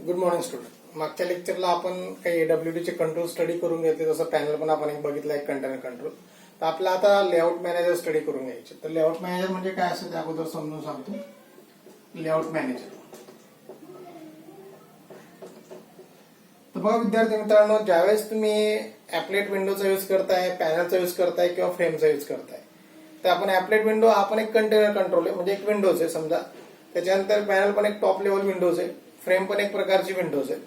Good morning student. मागच्या लेक्चरला आपण काही AWD चे कंट्रोल स्टडी करून घेतले, जसं पॅनल पण आपण एक बघितला, एक कंटेनर कंट्रोल. तर आपला आता लेआउट मॅनेजर स्टडी करून घ्यायचे. तर लेआउट मॅनेजर म्हणजे काय असतं ते अगोदर समजून सांगतो. लेआउट मॅनेजर तर बघा विद्यार्थी मित्रांनो, ज्यावेळेस तुम्ही ऍपलेट विंडोचा यूज करताय, पॅनलचा यूज करताय किंवा फ्रेमचा यूज करताय, तर आपण ऍपलेट विंडो आपण एक कंटेनर कंट्रोल आहे, म्हणजे एक विंडोज आहे समजा. त्याच्यानंतर पॅनल पण एक टॉप लेवल विंडोज आहे, फ्रेम पण एक प्रकारची विंडोज आहे.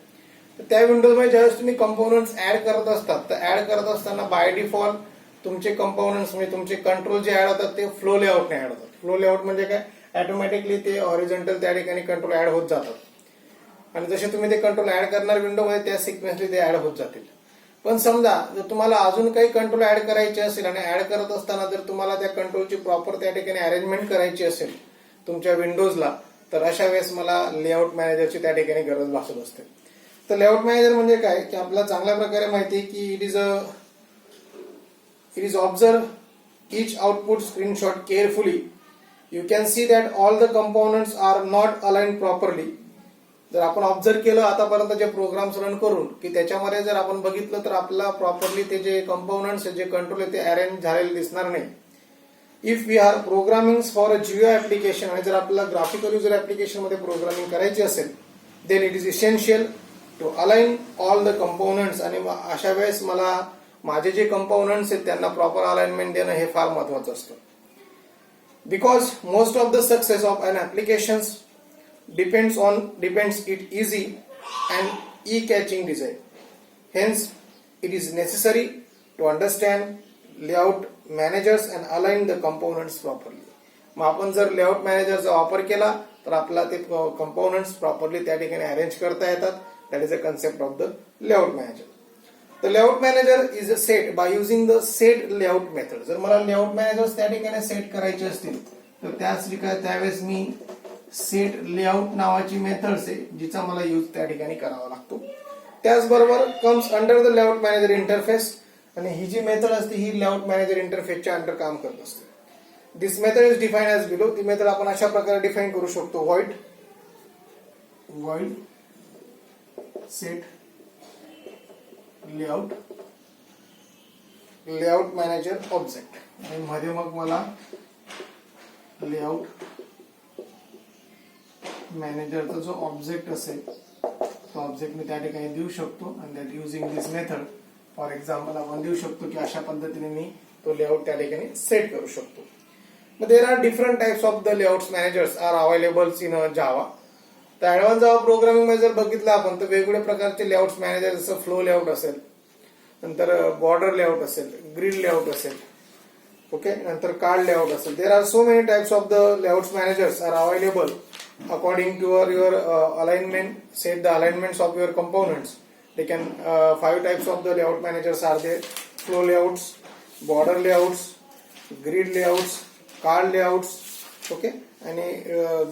तर त्या विंडोजमध्ये ज्यावेळेस तुम्ही कंपोनंट्स ऍड करत असतात, तर ऍड करत असताना बाय डिफॉल्ट तुमचे कंपोनंट्स म्हणजे तुमचे कंट्रोल जे ऍड होतात ते फ्लो लेआउटने ऍड होतात. फ्लो लेआउट म्हणजे काय, ऑटोमॅटिकली ते हॉरिझॉन्टल त्या ठिकाणी कंट्रोल ऍड होत जातात, आणि जसे तुम्ही ते कंट्रोल ऍड करणार विंडोमध्ये त्या सिक्वेन्सली ते ऍड होत जातील. पण समजा जर तुम्हाला अजून काही कंट्रोल ऍड करायचे असेल आणि ऍड करत असताना जर तुम्हाला त्या कंट्रोलची प्रॉपर त्या ठिकाणी अरेंजमेंट करायची असेल तुमच्या विंडोजला, तर अशा वेळेस मला लेआउट मॅनेजरची त्या ठिकाणी गरज भासत असते. तर लेआउट मॅनेजर म्हणजे काय की आपल्याला चांगल्या प्रकारे माहिती आहे की it is observe each output screenshot carefully. You can see that all the components are not aligned properly. जर आपण ऑब्झर्व केलं आतापर्यंत जे प्रोग्राम्स रन करून की त्याच्यामध्ये जर आपण बघितलं तर आपल्याला प्रॉपरली ते जे कंपोनंट्स जे कंट्रोल आहे ते अरेंज झालेले दिसणार नाही. If we are programming for a GUI application, आणि जर आपल्याला ग्राफिकल युजर ऍप्लिकेशन मध्ये प्रोग्रामिंग करायची असेल, then it is essential to align all the components. आणि अशा वेळेस मला माझे जे कंपोनंट्स आहेत त्यांना प्रॉपर अलाइनमेंट देणं हे फार महत्वाचं असतं. Because most of the success of an application depends it easy and e-catching design. Hence, it is necessary to understand layout managers and align the components properly. मग आपण जर लेआउट मॅनेजरचा वापर केला तर आपल्याला ते कंपोनंट्स प्रॉपरली त्या ठिकाणी अरेंज करता येतात. That is a concept of the layout manager. The layout manager is a set by using the set layout method. जर मला लेआउट मॅनेजर्स त्या ठिकाणी सेट करायचे असतील तर त्यावेळेस मी सेट लेआउट नावाची मेथड्स आहे जिचा मला यूज त्या ठिकाणी करावा लागतो. त्याचबरोबर comes under the layout manager interface, आणि ही जी मेथड असते ही लेआउट मॅनेजर इंटरफेसच्या अंडर काम करत असते. This method is define as below. ती मेथड आपण अशा प्रकारे डिफाईन करू शकतो. void set layout manager object, आणि मध्ये मग मला लेआउट मॅनेजरचा जो ऑब्जेक्ट असेल तो ऑब्जेक्ट मी त्या ठिकाणी देऊ शकतो. आणि that using this method, for example आपण देऊ शकतो की अशा पद्धतीने मी तो लेआउट त्या ठिकाणी सेट करू शकतो. मग there are different types of the layout managers are availables in Java. तर ऍडव्हान्स जावा प्रोग्रामिंग मध्ये जर बघितलं आपण तर वेगवेगळ्या प्रकारचे लेआउट मॅनेजर, जसं फ्लो लेआउट असेल, नंतर बॉर्डर लेआउट असेल, ग्रिड लेआउट असेल, ओके, नंतर कार्ड लेआउट असेल. There are so many types of the layout managers are available according to your alignment. Set the alignments of your components. They can 5 types of the layout managers are there: flow layouts, border layouts, grid layouts, card layouts, okay, आणि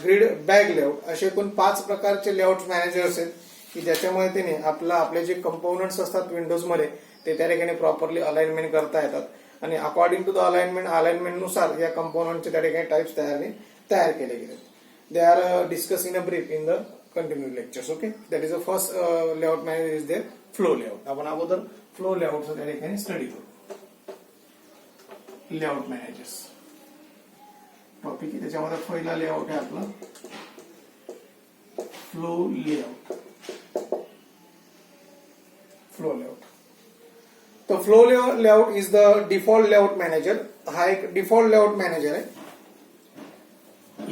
grid bag layout. असे एकूण 5 प्रकारचे layout managers आहेत की ज्याच्यामुळे त्याने आपले जे कंपोनंट्स असतात विंडोज मध्ये ते त्या ठिकाणी प्रॉपरली अलाइनमेंट करता येतात. आणि अकॉर्डिंग टू द अलाइनमेंट नुसार या कंपोनंटचे त्या ठिकाणी टाइप्स तयार केले गेले. They are discussed in a brief in the continued lectures. Okay, that is the first layout manager is there, flow layout. आपण अगोदर फ्लो लेआउट त्या ठिकाणी स्टडी करू. लेआउट मॅनेजर्स टॉपिक आहे, त्याच्यामध्ये पहिला लेआउट आहे आपला फ्लो लेआउट. तर flow layout is the default layout manager. हा एक डिफॉल्ट लेआउट मॅनेजर आहे.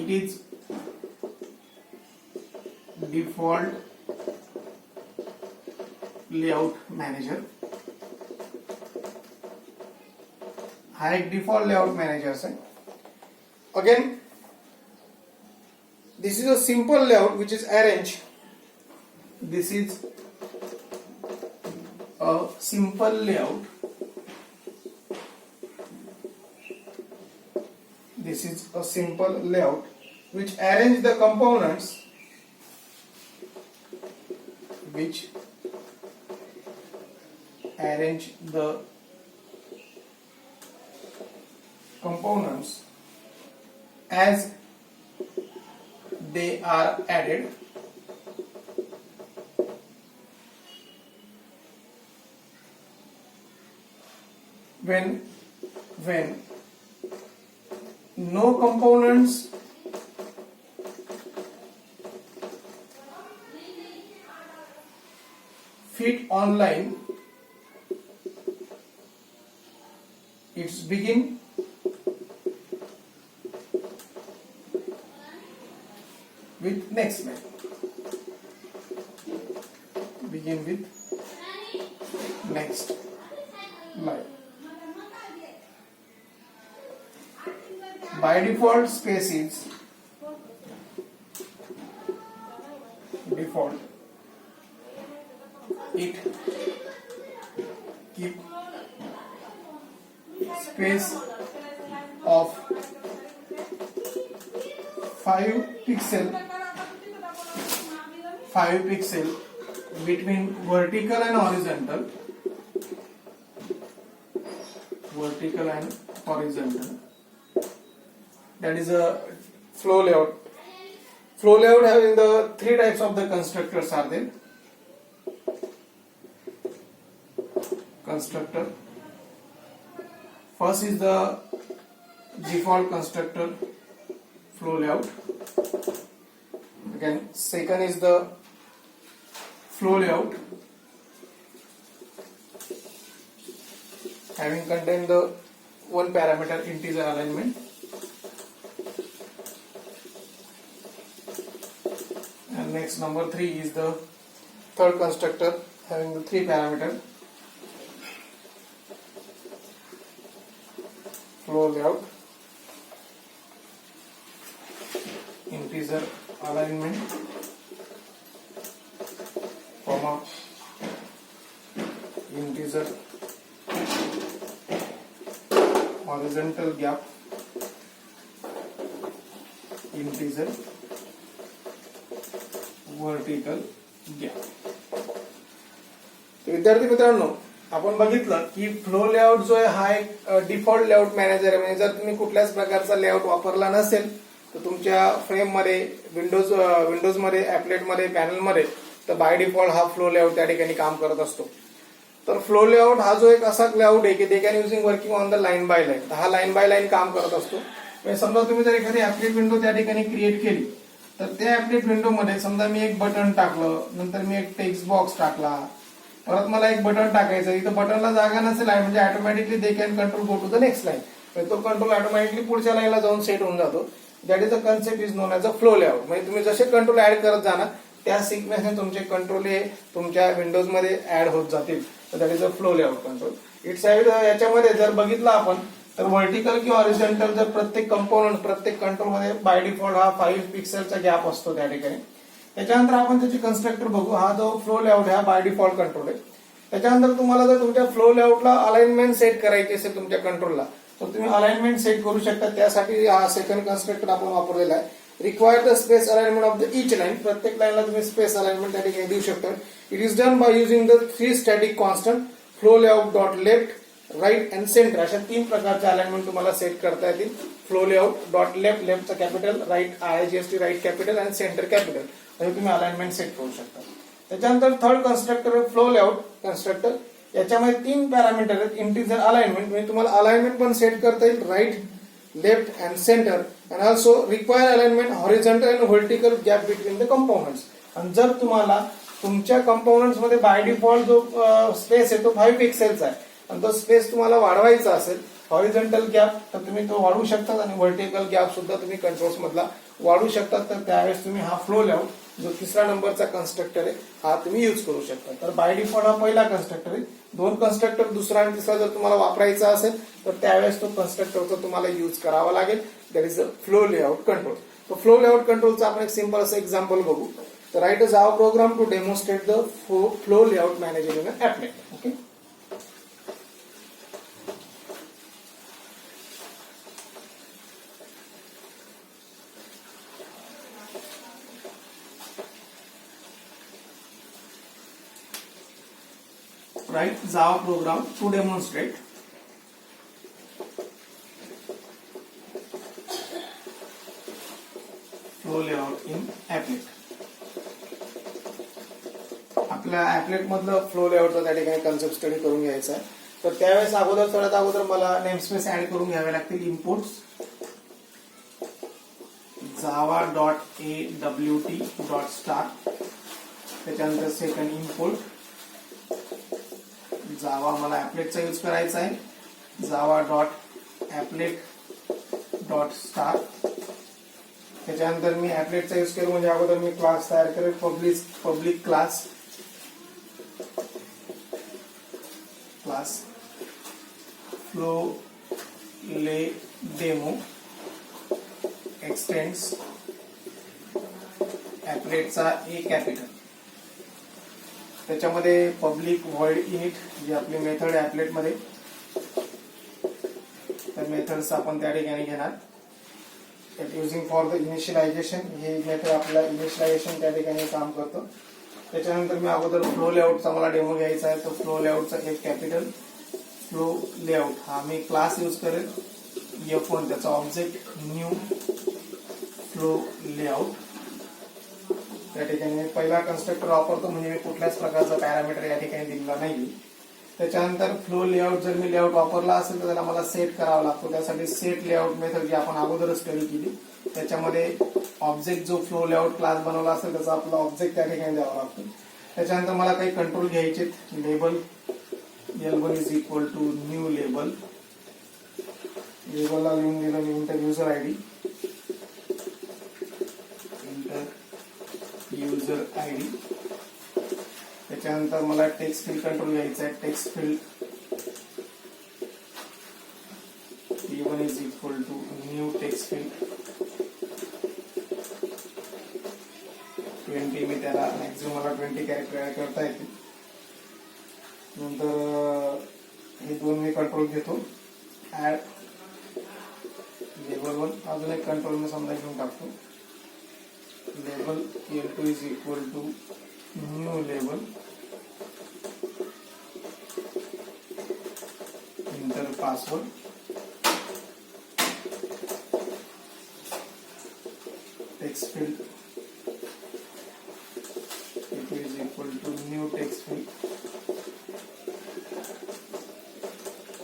It is default layout manager. हा एक डिफॉल्ट लेआउट मॅनेजर आहे. Again this is a simple layout which is arrange. This is a simple layout. This is a simple layout which arrange the components as they are added when no components fit online, it's begin with next line. Begin with next line. By default, space is default. It keep space of 5 pixel between vertical and horizontal. That is a flow layout. Flow layout having the three types of the constructors are there. Constructor. First is the default constructor flow layout. Again, second is the flow layout having contained the one parameter integer alignment. And next, number 3 is the third constructor having the 3 parameter flow layout, integer alignment, comma, integer horizontal gap, integer vertical gap. विद्यार्थी मित्रांनो, आपण बघितलं की flow layout जो आहे हा एक default layout manager आहे. म्हणजे जर तुम्ही कुठल्याच प्रकारचा लेआउट वापरला नसेल तर तुमच्या फ्रेम मध्ये विंडोज मध्ये ऍपलेट मध्ये पॅनल मध्ये तर बाय डिफॉल्ट हा फ्लो लेआउट त्या ठिकाणी काम करत असतो. तर फ्लो लेआउट हा जो एक असा लेआउट आहे की they can using working on the line by line. हा लाईन बाय लाईन काम करत असतो. म्हणजे समजा तुम्ही जर एखादी ऍपलेट विंडो त्या ठिकाणी क्रिएट केली तर त्या ऍपलेट विंडो मध्ये समजा मी एक बटन टाकलं, नंतर मी एक टेक्स्ट बॉक्स टाकला, परत मला एक बटन टाकायचं, इथं बटनला जागा नसेल आहे म्हणजे automatically they can control go to the next line. तो कंट्रोल ऑटोमॅटिकली पुढच्या लाईनला जाऊन सेट होऊन जातो. That is the concept is known as a flow layout. म्हणजे तुम्ही जसे कंट्रोल ऍड करत जाणार त्या सिक्वेन्सने तुमचे कंट्रोल हे तुमच्या विंडोज मध्ये ऍड होत जातील. तर that is a flow layout control. It's याच्यामध्ये जर बघितलं आपण तर व्हर्टिकल किंवा हॉरिझॉन्टल जर प्रत्येक कंपोनंट प्रत्येक कंट्रोल मध्ये बाय डिफॉल्ट हा 5 पिक्सेलचा गॅप असतो त्या ठिकाणी. त्याच्यानंतर आपण त्याचे कन्स्ट्रक्टर बघू. हा जो फ्लो लेआउट हा बाय डिफॉल्ट कंट्रोल आहे. त्याच्यानंतर तुम्हाला जर तुमच्या फ्लो लेआउटला अलाइनमेंट सेट करायची असेल तुमच्या कंट्रोलला तर तुम्ही अलाइनमेंट सेट करू शकता. त्यासाठी हा सेकंड कन्स्ट्रक्टर आपण वापरलेला आहे. Require the space alignment of the each line. प्रत्येक लाईनला तुम्ही स्पेस अलाइनमेंट त्या ठिकाणी देऊ शकता. It is done by using the 3 static constant flow layout dot left, right and centre. अशा 3 प्रकारचे अलाइनमेंट तुम्हाला सेट करता येतील. फ्लो लेआउट डॉट लेफ्ट, लेफ्टचा capital, right IGST right capital आणि सेंटर कॅपिटल म्हणजे तुम्ही अलाइनमेंट सेट करू शकता. त्याच्यानंतर third constructor flow layout constructor. याच्यामध्ये 3 पॅरामीटर आहेत. इंटिजर अलाइनमेंट म्हणजे तुम्हाला अलाइनमेंट पण सेट करता येईल, right, left and centre. And also require alignment horizontal and vertical gap between the components. आणि जर तुम्हाला तुमच्या कंपोनंट्स मध्ये बाय डिफॉल्ट जो स्पेस आहे तो 5 पिक्सेलचा आहे आणि तो स्पेस तुम्हाला वाढवायचा असेल हॉरिझॉन्टल गॅप तर तुम्ही तो वाढवू शकता आणि व्हर्टिकल गॅप सुद्धा तुम्ही कंट्रोल्स मधला वाढवू शकता. तर त्यावेळेस तुम्ही हा फ्लो लेआउट जो 3रा नंबरचा कन्स्ट्रक्टर आहे हा तुम्ही यूज करू शकता. तर बाय डिफॉल्ट हा पहिला कन्स्ट्रक्टर आहे. 2 कन्स्ट्रक्टर दुसरा आणि तिसरा जर तुम्हाला वापरायचा असेल तर त्यावेळेस तो कन्स्ट्रक्टरचा तुम्हाला यूज करावा लागेल. That is a flow layout control. तो फ्लो लेआउट कंट्रोलचा आपण एक सिंपल असं एक्झाम्पल बघू. तर write a Java program to demonstrate the flow layout manager in a applet. Okay. Write Java program to demonstrate flow layout in applet. आपल्या ऍपलेट मधलं flow लेआउटचा त्या ठिकाणी कन्सेप्ट स्टडी करून घ्यायचा आहे. तर त्यावेळेस सर्वात अगोदर मला नेमस्पेस ऍड करून घ्यावे लागतील. इनपुट्स java.awt.star, त्याच्यानंतर सेकंड इनपुट जावा मला ऍपलेटचा यूज करायचा आहे, java.applet.star. त्याच्यानंतर मी ऍपलेटचा यूज केलं म्हणजे अगोदर मी क्लास तयार करेल, पब्लिक क्लास फ्लो ले डेमो एक्सटेंड्स ऍपलेटचा ए कॅपिटल. त्याच्यामध्ये पब्लिक व्हॉइड इनिट जी आपली मेथड आहे ऍपलेट मध्ये, त्या मेथड्स आपण त्या ठिकाणी घेणार. युजिंग फॉर द इनिशियलायझेशन, हे मेथड आपला इनिशियलायझेशन त्या ठिकाणी काम करतो. त्याच्यानंतर मी अगोदर फ्लो लेआउटचा मला डेमो घ्यायचा आहे, तर फ्लो लेआउटचा एक कॅपिटल फ्लो लेआउट हा मी क्लास यूज करेल F1, त्याचा ऑब्जेक्ट न्यू फ्लो लेआउट. त्या ठिकाणी पहिला कन्स्ट्रक्टर वापरतो म्हणजे मी कुठल्याच प्रकारचा पॅरामीटर या ठिकाणी दिलेला नाही. त्याच्यानंतर फ्लो लेआउट जर मी लेआउट वापरला असेल तर त्याला मला सेट करावा लागतो. त्यासाठी सेट लेआउट मेथड जी आपण अगोदरच स्टडी केली, त्याच्यामध्ये ऑब्जेक्ट जो फ्लो लेआउट क्लास बनवला असेल त्याचा आपला ऑब्जेक्ट त्या ठिकाणी द्यावा लागतो. त्याच्यानंतर मला काही कंट्रोल घ्यायचे. Label L1 is equal to new label, लेबलला लिहून दिलं मी enter user ID, user ID. त्याच्यानंतर मला टेक्स्ट फील्ड कंट्रोल घ्यायचा आहे. Text field T1 is equal to new text field 20. मी त्याला मॅक्झिमम मला 20 कॅरेक्टर ऍड करता येतील. नंतर हे दोन मी कंट्रोल घेतो. ऍड लेबल 1, अजून एक कंट्रोल मी समजा घेऊन टाकतो. Label L2 is equal to new label, enter password. Text field T2 is equal to new text field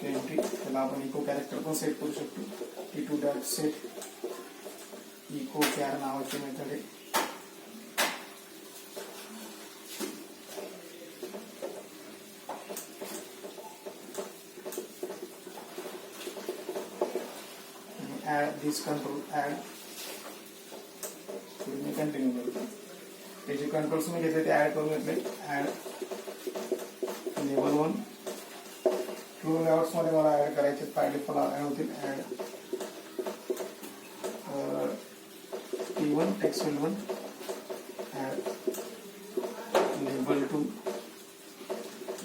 20. त्याला आपण इको कॅरेक्टर पण सेट करू शकतो. T2 dot set echo char नावाची मेथड आहे. ऍड दिस कंट्रोल ऍड मी continue करतो. हे जे कंट्रोल्स मी घेतले ते ऍड करून घेतले. ऍड लेबल 1 फ्लो लेआउट्स मध्ये मला ऍड करायचे, फाइल मला ऍड होतील. Add T1 text field 1, add label 2,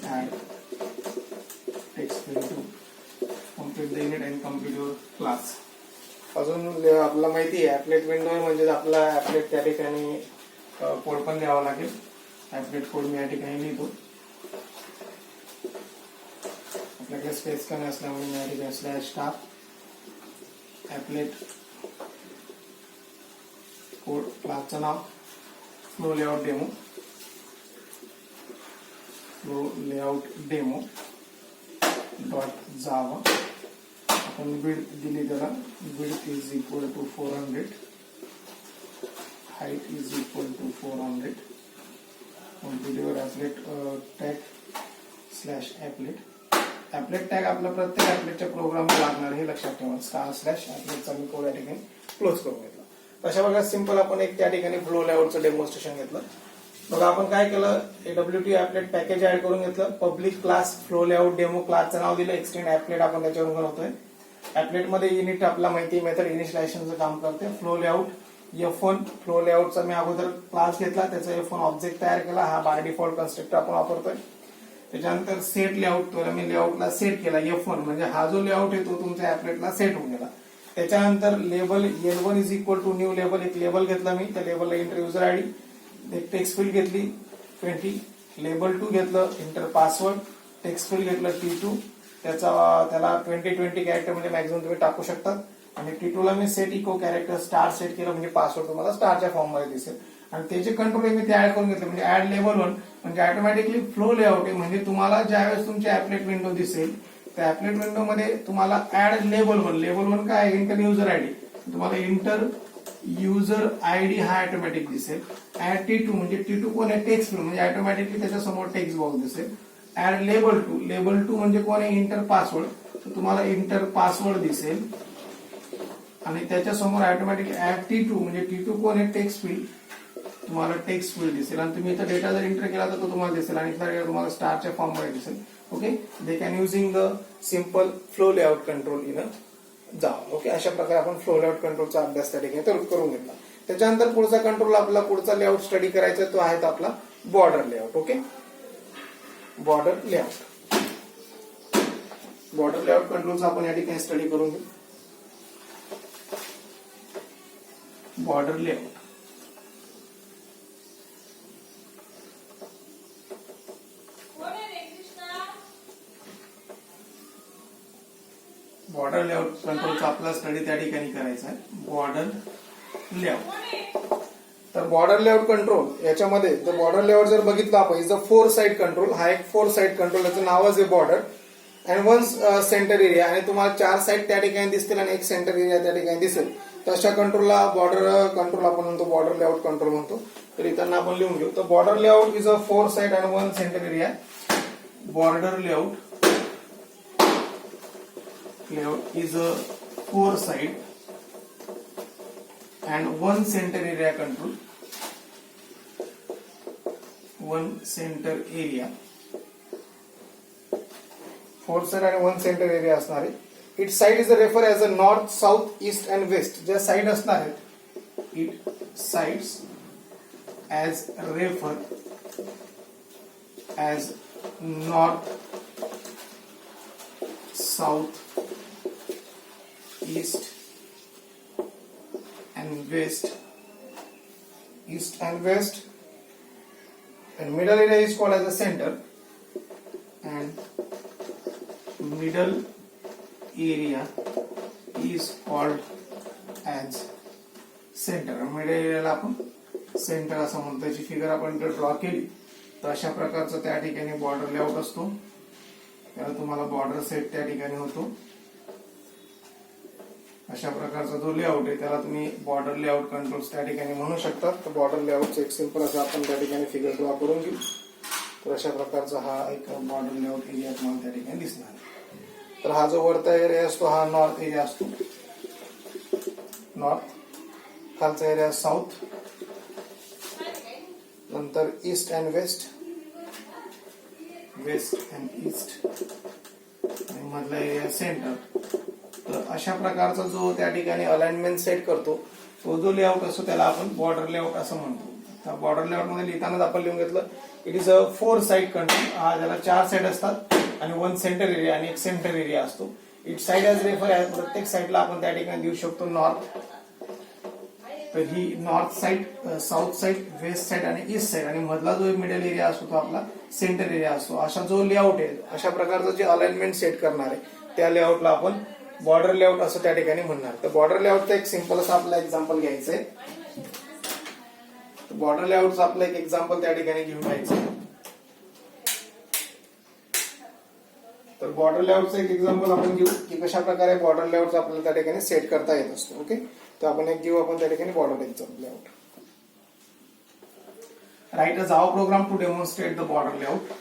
add text field 2, complete the unit and complete your class. अजून आपल्याला माहिती आहे ऍपलेट विंडो म्हणजे आपला ऍपलेट त्या ठिकाणी कोड पण द्यावा लागेल. ऍपलेट कोड मी या ठिकाणी लिहितो. आपल्याकडे स्पेस कमी असल्यामुळे मी या ठिकाणी /स्टार ऍपलेट कोड, क्लासचं नाव flow layout demo, flow layout demo dot Java. आपण विड्थ दिली त्याला, width is equal to 400, height is equal to 400. Computer applet tag /applet. Applet tag आपला प्रत्येक ऍपलेटच्या प्रोग्रामला लागणार हे लक्षात ठेवा. /ऍपलेटचा मी कोड या ठिकाणी क्लोज करून घेतला. तशा प्रकारे सिंपल आपण एक त्या ठिकाणी फ्लो लेआउटचं डेमॉन्स्ट्रेशन घेतलं. बघा आपण काय केलं, AWT ऍपलेट पॅकेज ऍड करून घेतलं. Public class flow layout demo क्लासचं नाव दिलं. एक्सटेंड ऍपलेट आपण त्याच्यावरून बनवतोय. ऍपलेट मध्ये युनिट आपला माहिती मेथड इनिशियलायझेशनचं काम करते. फ्लो लेआउट F1 फ्लो लेआउटचा मी अगोदर क्लास घेतला, त्याचा F1 ऑब्जेक्ट तयार केला. हा बाय डिफॉल्ट कन्स्ट्रक्टर आपण वापरतोय. त्याच्यानंतर सेट लेआउट मी लेआउटला सेट केला F1, म्हणजे हा जो लेआउट आहे तो तुमच्या ऍपलेटला सेट होऊन गेला. त्याच्यानंतर label L1 is equal to new label, एक लेबल घेतला मी. त्या लेबलला इंटर युजर आयडी, एक टेक्स्ट फील्ड घेतली 20, लेबल 2 घेतलं, इंटर पासवर्ड, टेक्स्ट फील्ड घेतलं T2, त्याला 20 कॅरेक्टर म्हणजे मॅक्झिमम तुम्ही टाकू शकता. आणि T2 ला मी set echo character star set केलं म्हणजे पासवर्ड तुम्हाला स्टारच्या फॉर्म मध्ये दिसेल. आणि त्याचे कंट्रोल मी ते ऍड करून घेतले. म्हणजे ऍड लेवल 1 म्हणजे ऑटोमॅटिकली फ्लो लेआउट आहे. म्हणजे तुम्हाला ज्यावेळेस तुमची ऍपलेट विंडो दिसेल त्या ऍपलेट विंडो मध्ये तुम्हाला ऍड लेवल 1, लेवल 1 काय आहे, इंटर युजर आयडी. तुम्हाला इंटर युजर आयडी हा ऑटोमॅटिक दिसेल. ऍड T2 म्हणजे T2 कोण आहे, टेक्स्ट फील्ड म्हणजे ऑटोमॅटिकली त्याच्यासमोर टेक्स्ट बॉक्स दिसेल. ऍड लेबल 2, लेबल 2 म्हणजे कोण आहे, इंटर पासवर्ड. तर तुम्हाला इंटर पासवर्ड दिसेल आणि त्याच्यासमोर ऑटोमॅटिकली ऍड T2 म्हणजे T2 कोण आहे, टेक्स्ट फील्ड. तुम्हाला टेक्स्ट फील्ड दिसेल आणि तुम्ही इथं डेटा जर एंटर केला तर तो तुम्हाला दिसेल आणि इथला डेटा तुम्हाला स्टारच्या फॉर्म मध्ये दिसेल. Okay, they can using the simple flow layout control in Java. Okay, अशा प्रकारे आपण फ्लो लेआउट कंट्रोलचा अभ्यास त्या ठिकाणी करून घेतला. त्याच्यानंतर पुढचा कंट्रोल आपला पुढचा लेआउट स्टडी करायचा तो आहे आपला border layout. Okay, border layout. Border layout कंट्रोलचा आपण या ठिकाणी स्टडी करून घेऊ. बॉर्डर लेआउट बॉर्डर लेआउट कंट्रोलचा आपला स्टडी त्या ठिकाणी करायचा आहे. Border layout. तर बॉर्डर लेआउट कंट्रोल याच्यामध्ये जर बॉर्डर लेआउट जर बघितलं आपण, इज अ 4 साइड कंट्रोल. हा एक 4 साइड कंट्रोल, याचं नावच आहे बॉर्डर. अँड 1 सेंटर एरिया आणि तुम्हाला 4 साइड त्या ठिकाणी दिसतील आणि 1 सेंटर एरिया त्या ठिकाणी दिसेल. तर अशा कंट्रोलला बॉर्डर कंट्रोल आपण म्हणतो, बॉर्डर लेआउट कंट्रोल म्हणतो. तर इथं आपण लिहून घेऊ. तर border layout is a 4 side and 1 centre area. Border layout is a 4 side and 1 center area control. 1 center area, 4 side and 1 center area असणार आहे. Its side is refer as a north, south, east and west. ज्या side असणार आहेत, it sides as refer as north, south, east and west, and middle area is called as a center, and middle area is called as center. middle area ला आपण centre असं म्हणतो. त्याची figure आपण जर ड्रॉ केली तर अशा प्रकारचं त्या ठिकाणी बॉर्डर लेआउट असतो. त्याला तुम्हाला बॉर्डर सेट त्या ठिकाणी होतो. अशा प्रकारचा जो लेआउट आहे त्याला तुम्ही बॉर्डर लेआउट कंट्रोल्स त्या ठिकाणी म्हणू शकतात. तर बॉर्डर लेआउटचं एक सिंपल असं आपण त्या ठिकाणी फिगर ड्रॉ करून घेऊ. तर अशा प्रकारचा हा एक बॉर्डर लेआउट एरिया तुम्हाला त्या ठिकाणी दिसणार. तर हा जो वरचा एरिया असतो हा नॉर्थ एरिया असतो, नॉर्थ. खालचा एरिया साऊथ, नंतर east and west, west and east, आणि मधला एरिया सेंटर. तर अशा प्रकारचा जो त्या ठिकाणी अलाइनमेंट सेट करतो तो जो लेआउट असतो त्याला आपण बॉर्डर लेआउट असं म्हणतो. त्या बॉर्डर लेआउट मध्ये लिहितानाच आपण लिहून घेतलं, it is a 4 side control. हा ज्याला 4 साइड असतात आणि 1 सेंटर एरिया आणि 1 सेंटर एरिया असतो. It side edge refer edge, प्रत्येक साइडला आपण त्या ठिकाणी देऊ शकतो नॉर्थ. तर ही north side, south side, west side आणि ईस्ट साइड, आणि मधला जो मिडल एरिया असतो तो आपला सेंटर एरिया असतो. अशा जो लेआउट आहे अशा प्रकारचं जे अलाइनमेंट सेट करणार आहे त्या लेआउटला आपण बॉर्डर लेआउट असं त्या ठिकाणी म्हणणार. तर बॉर्डर लेआउटचं एक सिंपल असं आपला एक्झाम्पल घ्यायचंय. बॉर्डर लेआउटचं आपलं एक एक्झाम्पल त्या ठिकाणी घेऊन घ्यायचं. तर बॉर्डर लेआउटचं एक एक्झाम्पल आपण घेऊ की कशा प्रकारे बॉर्डर लेआउट आपल्याला त्या ठिकाणी सेट करता येत असतो. ओके, तर आपण एक घेऊ आपण त्या ठिकाणी border layout. Write a Java program to demonstrate the border layout.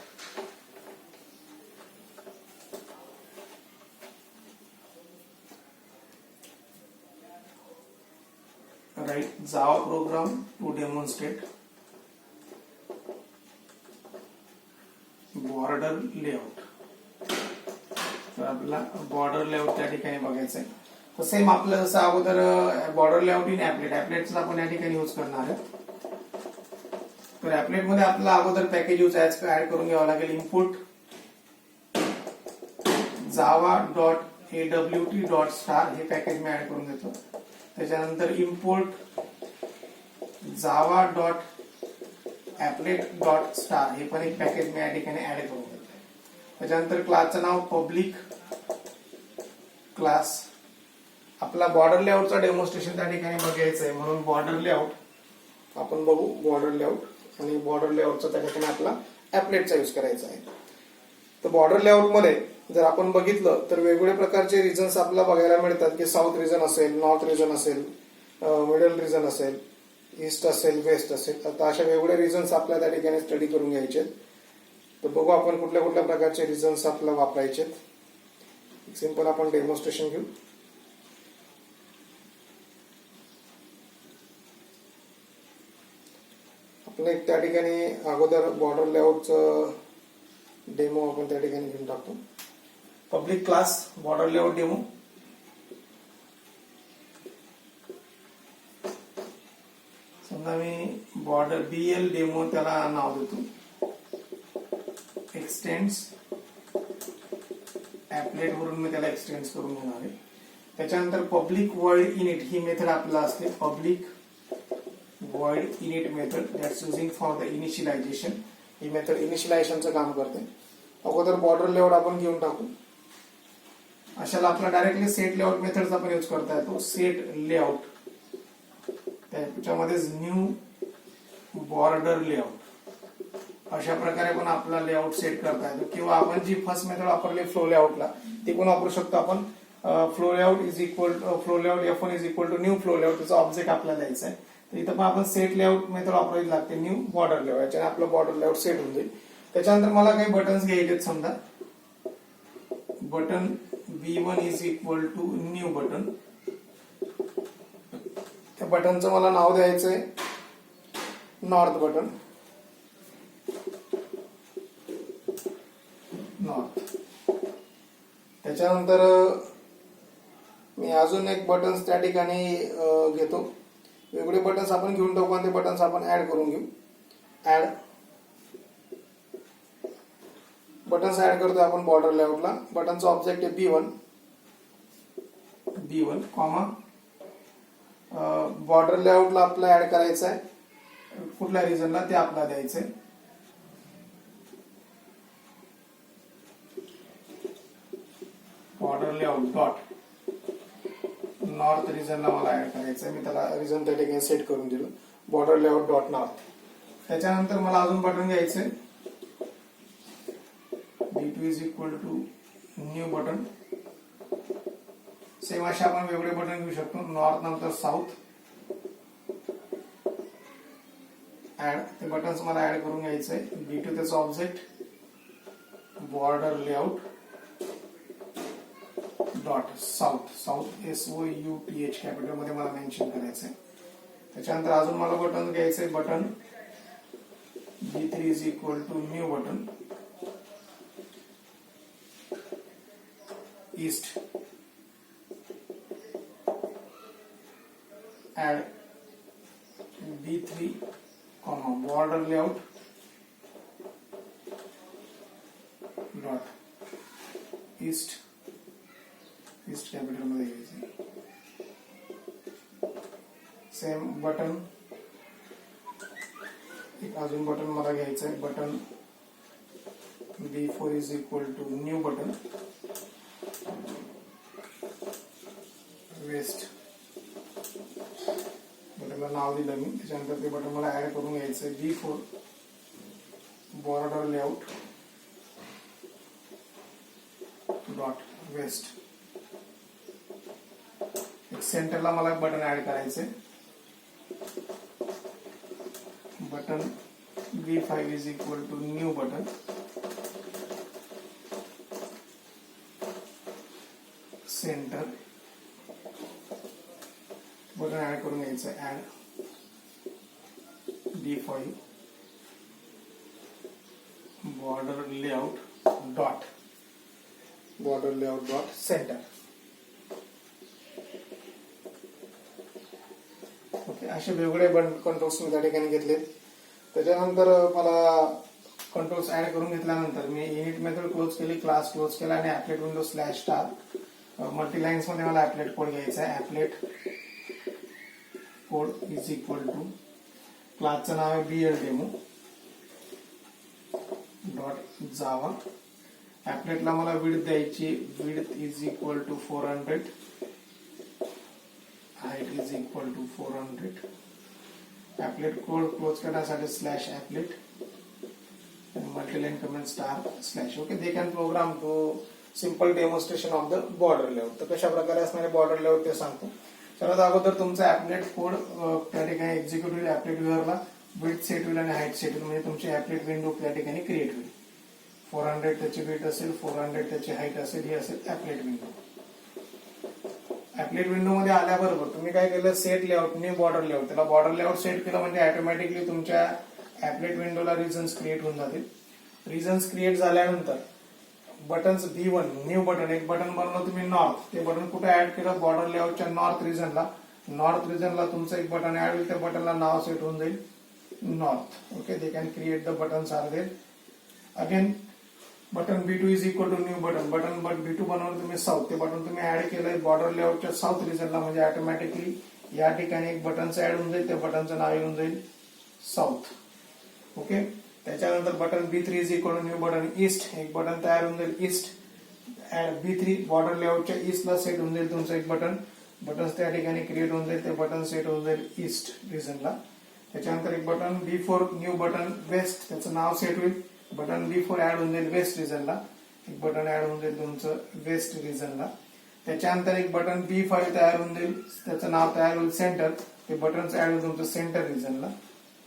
Write Java program to demonstrate border layout. तर आपल्याला बॉर्डर लेआउट त्या ठिकाणी बघायचं आहे. तर सेम आपलं जसं अगोदर बॉर्डर लेआउट इन ऍपलेट, ऍपलेटचा आपण या ठिकाणी यूज करणार आहे. तर ऍपलेट मध्ये आपल्याला अगोदर पॅकेज यूज ऍड करून घ्यावं लागेल. इनपुट java.awt.star हे पॅकेज मी ऍड करून घेतो. त्याच्यानंतर इम्पोर्ट java.applet.star हे पण एक पॅकेज मी या ठिकाणी ऍड करून घेतो. त्याच्यानंतर क्लासचं नाव पब्लिक क्लास. आपला बॉर्डर लेआउटचा डेमॉन्स्ट्रेशन त्या ठिकाणी बघायचं आहे म्हणून बॉर्डर लेआउट आपण बघू बॉर्डर लेआउट आणि बॉर्डर लेआउटचा त्या ठिकाणी आपला ॲपलेटचा यूज करायचा आहे. तर बॉर्डर लेआउट मध्ये जर आपण बघितलं तर वेगवेगळ्या प्रकारचे रिजन्स आपल्याला बघायला मिळतात की साऊथ रिजन असेल, नॉर्थ रिजन असेल, मिडल रिजन असेल, ईस्ट असेल, वेस्ट असेल. आता अशा वेगवेगळे रिजन्स आपल्याला त्या ठिकाणी स्टडी करून घ्यायचे. तर बघू आपण कुठल्या कुठल्या प्रकारचे रिजन्स आपल्याला वापरायचे. सिंपल आपण डेमॉन्स्ट्रेशन घेऊ. आपण एक त्या ठिकाणी अगोदर बॉर्डर लेआउटचं डेमो आपण त्या ठिकाणी घेऊन टाकतो. Public class border layout demo. समजा मी बॉर्डर BL डेमो त्याला नाव देतो. एक्सटेंड्स ॲपलेट वरून मी त्याला एक्सटेंड करून घेणार आहे. त्याच्यानंतर पब्लिक वॉइड इनिट ही मेथड आपल्याला असते. पब्लिक void init method that's using for the initialization. ही मेथड इनिशियलायझेशनचं काम करते. अगोदर बॉर्डर लेआउट आपण घेऊन टाकू. अशाला आपला डायरेक्टली सेट लेआउट मेथड्स आपण यूज करता येतो. सेट लेआउट त्याच्यामध्ये न्यू बॉर्डर लेआउट अशा प्रकारे पण आपला लेआउट सेट करता येतो. किंवा आपण जी फर्स्ट मेथड वापरली फ्लो लेआउटला ती पण वापरू शकतो आपण. Flow layout is equal flow layout F1 is equal to new flow layout. त्याचा ऑब्जेक्ट आपल्याला द्यायचा आहे. तर इथं पण आपण सेट लेआउट मेथड वापरायला लागते. न्यू बॉर्डर लेआउट याच्याने आपलं बॉर्डर लेआउट सेट होऊन जाईल. त्याच्यानंतर मला काही बटन्स घ्यायचे. समजा button B1 is equal to new button. त्या बटनचं मला नाव द्यायचंय नॉर्थ बटन. नॉर्थ. त्याच्यानंतर मी अजून एक बटन्स त्या ठिकाणी घेतो. वेगवेगळे बटन्स आपण घेऊन टाकू आणि ते बटन्स आपण ऍड करून घेऊ. ऍड बटन्स ऍड करतोय आपण बॉर्डर लेआउटला. बटनचा ऑब्जेक्ट आहे B1 कॉमा बॉर्डर लेआउटला आपला ऍड करायचं आहे. कुठल्या रिजनला ते आपल्याला द्यायचंय. बॉर्डर लेआउट डॉट नॉर्थ रिजनला मला ऍड करायचंय. मी त्याला रिजन त्या ठिकाणी सेट करून दिलं. Border layout dot north. त्याच्यानंतर मला अजून बटन घ्यायचंय. B2 is equal to new button. Same असे आपण वेगळे बटन घेऊ शकतो. नॉर्थ नंतर साऊथ ऍड. ते बटन्स मला ऍड करून घ्यायचंय. B2 त्याचा object border layout dot south. South SOUTH capital मध्ये मला मेन्शन करायचंय. त्याच्यानंतर अजून मला बटन घ्यायचंय. Button B3 is equal to new button east. Add B3 comma border layout dot east. East capital मध्ये घ्यायचे. सेम बटन एक अजून बटन मला घ्यायचं आहे. Button B4 is equal to new button west. बटनला नाव दिलं मी. त्याच्यानंतर ते बटन मला ऍड करून घ्यायचं B4 border layout dot west. सेंटरला मला बटन ऍड करायचे. Button B5 is equal to new button centre. Button add करून घ्यायचं. Add B5 border layout dot centre. Okay. असे वेगवेगळे कंट्रोल्स मी त्या ठिकाणी घेतले. त्याच्यानंतर मला कंट्रोल्स ऍड करून घेतल्यानंतर मी इनिट मेथड क्लोज केली, क्लास क्लोज केला आणि applet window slash star multilines मध्ये मला ऍपलेट कोड घ्यायचा आहे. Applet code is equal to क्लासचं नाव आहे BL डेमो डॉट जावा. ऍपलेटला मला विड्थ द्यायची. Width is equal to 400. Height is equal to 400. Applet code close करण्यासाठी slash applet multiline comment star slash. Okay, they can program to simple demonstration of the border layout. तर कशा प्रकारे असणारे border layout ते सांगतो. सर्वात अगोदर तुमचा ॲपलेट कोड त्या ठिकाणी एक्झिक्यूट होईल. ॲपलेट व्ह्यूअरला विड्थ सेट होईल आणि हाईट सेट होईल, म्हणजे तुमची ॲपलेट विंडो त्या ठिकाणी क्रिएट होईल. 400 त्याची विड्थ असेल, 400 त्याची हाईट असेल, ही असेल ॲपलेट विंडो. ॲपलेट विंडो मध्ये आल्याबरोबर तुम्ही काय केलं, set layout new border layout. त्याला बॉर्डर लेआउट सेट केलं म्हणजे ऑटोमॅटिकली तुमच्या ॲपलेट विंडोला रिजन्स क्रिएट होऊन जातील. रिजन्स क्रिएट झाल्यानंतर बटन्स B1 न्यू बटन, एक बटन बनवलं तुम्ही नॉर्थ. ते बटन कुठे ऍड केलं, बॉर्डर लेआउटच्या नॉर्थ रिजनला. नॉर्थ रिजनला तुमचं एक बटन ऍड होईल, त्या बटनला नाव सेट होऊन जाईल north. Okay, they can create the buttons are there. Again button B2 is equal to new button. Button B2 बनवलं तुम्ही साऊथ. ते बटन तुम्ही ऍड केलंय बॉर्डर लेआउटच्या साऊथ रिजनला, म्हणजे ऑटोमॅटिकली या ठिकाणी एक बटनचं ऍड होऊन जाईल, त्या बटनचं नाव येऊन जाईल साऊथ. ओके, त्याच्यानंतर button B3 is equal to new button east. एक बटन तयार होऊन जाईल ईस्ट. B3 बॉर्डर लेआउटच्या ईस्टला सेट होऊन जाईल तुमचं एक बटन. बटन्स त्या ठिकाणी क्रिएट होऊन जाईल, ते बटन सेट होऊन जाईल ईस्ट रिजनला. त्याच्यानंतर एक button B4 new button waste, त्याचं नाव सेट होईल. बटन B4 ऍड होऊन जाईल वेस्ट रिजनला. एक बटन ऍड होऊन जाईल तुमचं वेस्ट रिजनला. त्याच्यानंतर एक बटन B5 तयार होऊन जाईल, त्याचं नाव तयार होईल सेंटर. ते बटन्स ऍड होईल तुमचं सेंटर रिजनला.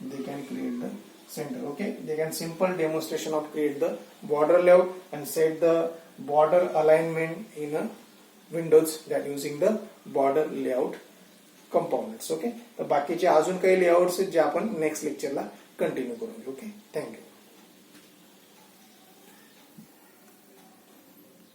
They can create the center. Okay, they can simple demonstration of create the border layout and set the border alignment in a windows that using the border layout components. Okay, तर बाकीचे अजून काही layouts जे आपण next लेक्चरला continue करू. Okay, thank you.